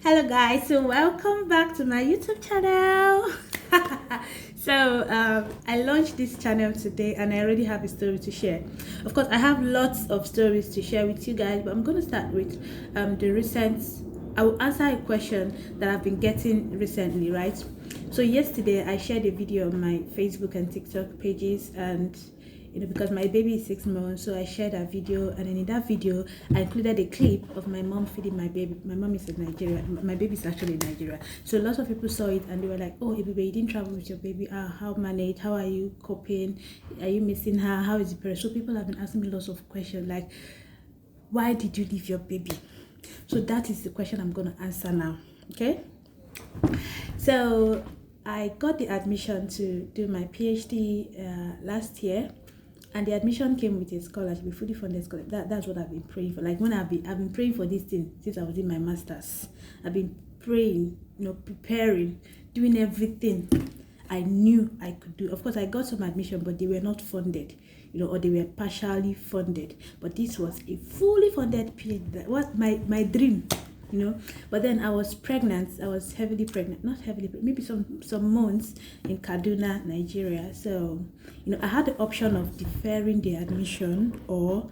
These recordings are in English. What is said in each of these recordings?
Hello guys, so welcome back to my YouTube channel. I launched this channel today and I already have a story to share. Of course, I have lots of stories to share with you guys, but I'm going to start with the recent. I will answer a question that I've been getting recently, right? So yesterday I shared a video on my Facebook and TikTok pages, and because my baby is 6 months, so I shared a video, and then in that video I included a clip of my mom feeding my baby. My mom is in Nigeria, my baby is actually in Nigeria, so lots of people saw it and they were like, oh Ebube, you didn't travel with your baby, how managed, how are you coping, are you missing her, how is the parent? So people have been asking me lots of questions like, why did you leave your baby? So that is the question I'm going to answer now. Okay, so I got the admission to do my PhD last year, and the admission came with a scholarship, a fully funded scholarship. That's what I've been praying for. Like when I've been praying for this thing since I was in my masters. I've been praying, preparing, doing everything I knew I could do. Of course, I got some admission, but they were not funded, or they were partially funded. But this was a fully funded PhD. That was my dream. But then I was pregnant. I was heavily pregnant, not heavily, but maybe some months in Kaduna, Nigeria. So I had the option of deferring the admission or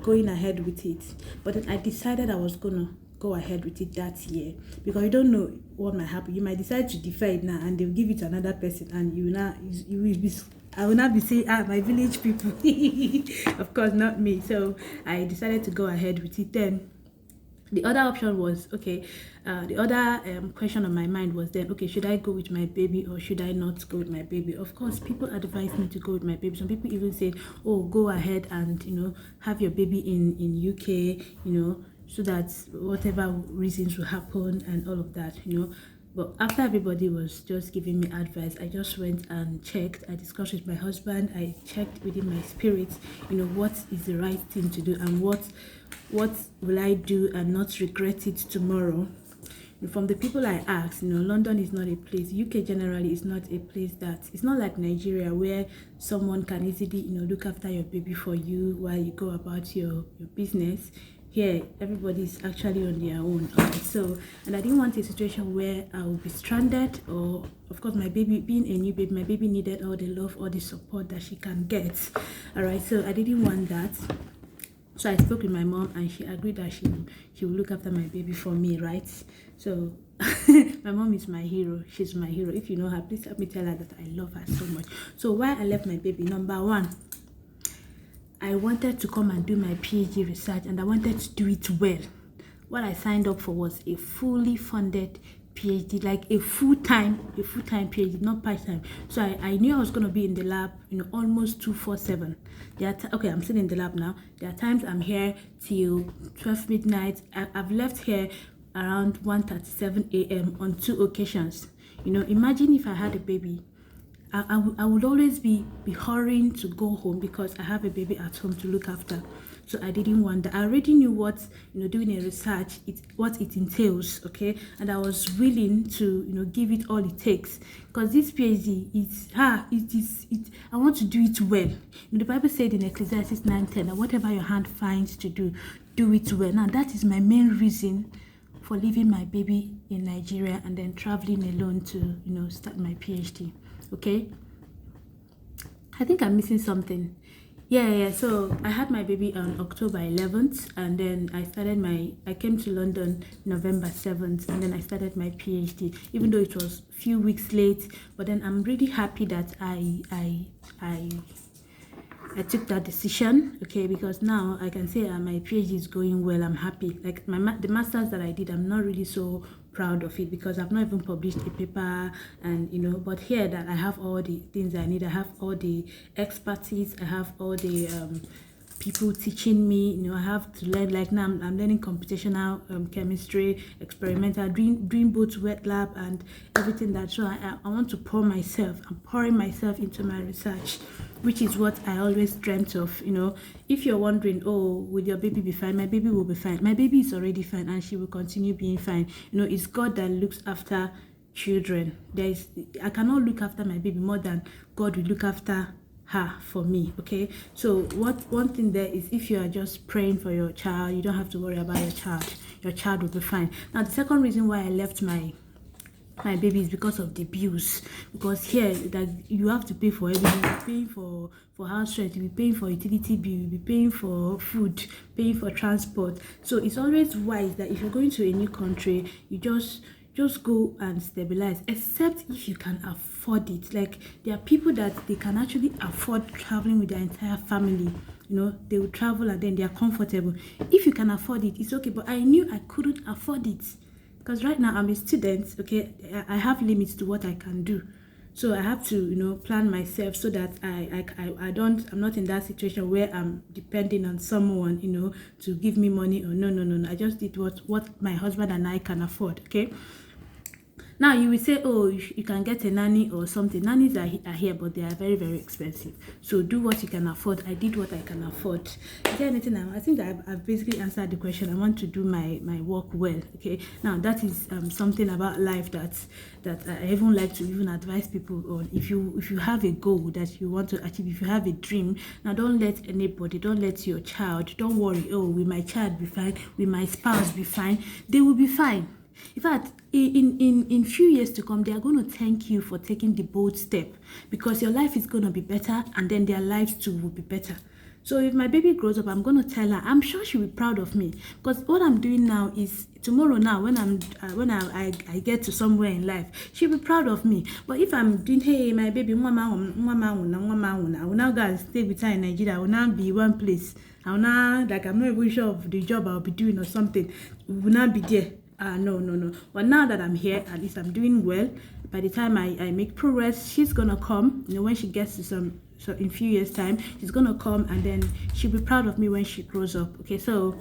going ahead with it. But then I decided I was gonna go ahead with it that year, because you don't know what might happen. You might decide to defer it now and they'll give it to another person, and you will be, I will not be saying, my village people. Of course not me. So I decided to go ahead with it. Then the other option was, okay, the other question on my mind was then, okay, should I go with my baby or should I not go with my baby? Of course, people advised me to go with my baby. Some people even said, oh, go ahead and, have your baby in UK, so that whatever reasons will happen and all of that, But after everybody was just giving me advice, I just went and checked. I discussed with my husband. I checked within my spirit, what is the right thing to do and what will I do and not regret it tomorrow. From the people I asked, London is not a place. UK generally is not a place it's not like Nigeria where someone can easily, look after your baby for you while you go about your business. Here, everybody's actually on their own. So, and I didn't want a situation where I would be stranded, or, of course, my baby, being a new baby, my baby needed all the love, all the support that she can get. All right, so I didn't want that. So I spoke with my mom, and she agreed that she will look after my baby for me, right? So my mom is my hero. She's my hero. If you know her, please help me tell her that I love her so much. So why I left my baby, number one, I wanted to come and do my PhD research, and I wanted to do it well. What I signed up for was a fully funded PhD, like a full-time PhD, not part-time. So I knew I was going to be in the lab, almost 247. Okay, I'm still in the lab now. There are times I'm here till 12 midnight. I've left here around 1:37 a.m. on 2 occasions. Imagine if I had a baby. I would always be hurrying to go home because I have a baby at home to look after. So I didn't want that. I already knew what, doing a research, what it entails, okay? And I was willing to, give it all it takes. Because this PhD, I want to do it well. The Bible said in Ecclesiastes 9:10 that whatever your hand finds to do it well. Now, that is my main reason for leaving my baby in Nigeria and then traveling alone to, start my PhD. Okay, I think I'm missing something. Yeah. So I had my baby on October 11th, and then I came to London November 7th, and then I started my PhD, even though it was a few weeks late. But then I'm really happy that I took that decision, okay, because now I can say my PhD is going well. I'm happy. Like the masters that I did, I'm not really so proud of it because I've not even published a paper, and but here that I have all the things I need. I have all the expertise. I have all the people teaching me. I have to learn. Like now I'm learning computational chemistry, experimental, doing both wet lab and everything that. So I want to pour myself. I'm pouring myself into my research, which is what I always dreamt of. If you're wondering, oh, will your baby be fine? My baby will be fine. My baby is already fine, and she will continue being fine. It's God that looks after children. I cannot look after my baby more than God will look after her for me. Okay, so one thing there is, if you are just praying for your child, you don't have to worry about your child. your child will be fine. Now, the second reason why I left my baby is because of the bills. Because here, that you have to pay for everything. You're paying for house rent, you'll be paying for utility bill, you'll be paying for food, paying for transport. So it's always wise that if you're going to a new country, you just go and stabilize, except if you can afford it. Like, there are people that they can actually afford traveling with their entire family. You know, they will travel and then they are comfortable. If you can afford it, it's okay. But I knew I couldn't afford it, because right now I'm a student. Okay, I have limits to what I can do. So I have to, you know, plan myself so that I'm not in that situation where I'm depending on someone, you know, to give me money. Or no. I just did what my husband and I can afford. Okay. Now you will say, oh, you can get a nanny or something. Nannies are here, but they are very, very expensive. So do what you can afford. I did what I can afford. Is there anything I think that I've basically answered the question. I want to do my work well. Okay. Now that is something about life that I even like to even advise people on. If you have a goal that you want to achieve, if you have a dream, now don't let anybody, don't let your child, don't worry, oh, will my child be fine? Will my spouse be fine? They will be fine. In fact, in few years to come, they are going to thank you for taking the bold step, because your life is going to be better, and then their lives too will be better. So if my baby grows up, I'm going to tell her, I'm sure she'll be proud of me, because what I'm doing now is tomorrow. Now when I get to somewhere in life, she'll be proud of me. But if I'm doing, hey, my baby, mama, I will now go and stay with her in Nigeria. I will now be one place. I will now, like, I'm not even sure of the job I'll be doing or something. We will not be there. No. But now that I'm here, at least I'm doing well. By the time I make progress, she's gonna come. You know, when she gets to so in few years time, she's gonna come, and then she'll be proud of me when she grows up. Okay, so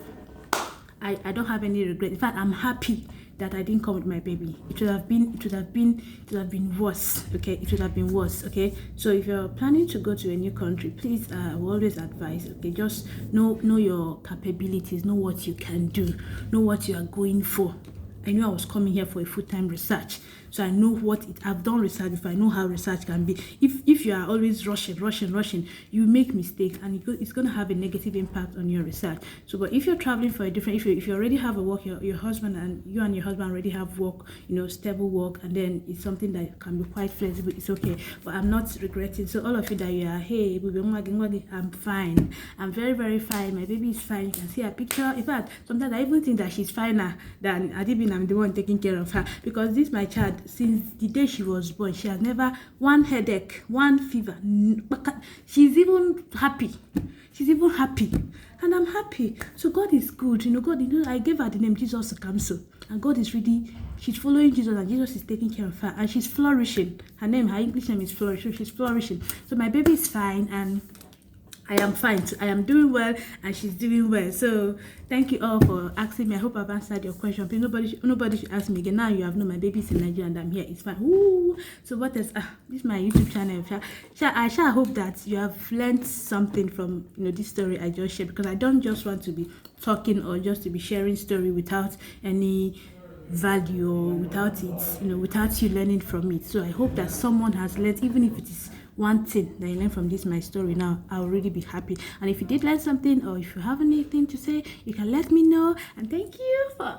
I don't have any regret. In fact, I'm happy that I didn't come with my baby. It would have been worse. Okay, it would have been worse. Okay, so if you're planning to go to a new country, please, I will always advise. Okay, just know your capabilities, know what you can do, know what you are going for. I knew I was coming here for a full-time research, so I know I've done research before. I know how research can be. If you are always rushing, you make mistakes, and it's going to have a negative impact on your research. So, but if you're traveling for a different, if you already have a work, your husband and your husband already have work, you know, stable work, and then it's something that can be quite flexible, it's okay. But I'm not regretting. So all of you that you are, hey, I'm fine. I'm very, very fine. My baby is fine. You can see her picture. In fact, sometimes I even think that she's finer than Adibin. I'm the one taking care of her, because this my child, since the day she was born, she has never one headache, one fever. She's even happy, and I'm happy. So God is good. You know, God, I gave her the name Jesus Counsel, and God is really, she's following Jesus, and Jesus is taking care of her, and she's flourishing. Her English name is Flourish. So she's flourishing. So my baby is fine, and I am fine too. I am doing well, and she's doing well. So thank you all for asking me. I hope I've answered your question. Please, nobody should ask me again. Now you have known my baby's in Nigeria and I'm here. It's fine. Ooh. So what else? This is my YouTube channel. I hope that you have learned something from, you know, this story I just shared, because I don't just want to be talking or just to be sharing story without any value, or without it, you know, without you learning from it. So I hope that someone has learned, even if it is one thing that you learn from this my story. Now I'll really be happy. And if you did learn something, or if you have anything to say, you can let me know. And thank you for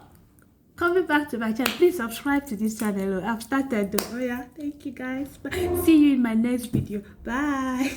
coming back to my channel. Please subscribe to this channel. I've started. Oh yeah, thank you guys. Bye. See you in my next video. Bye.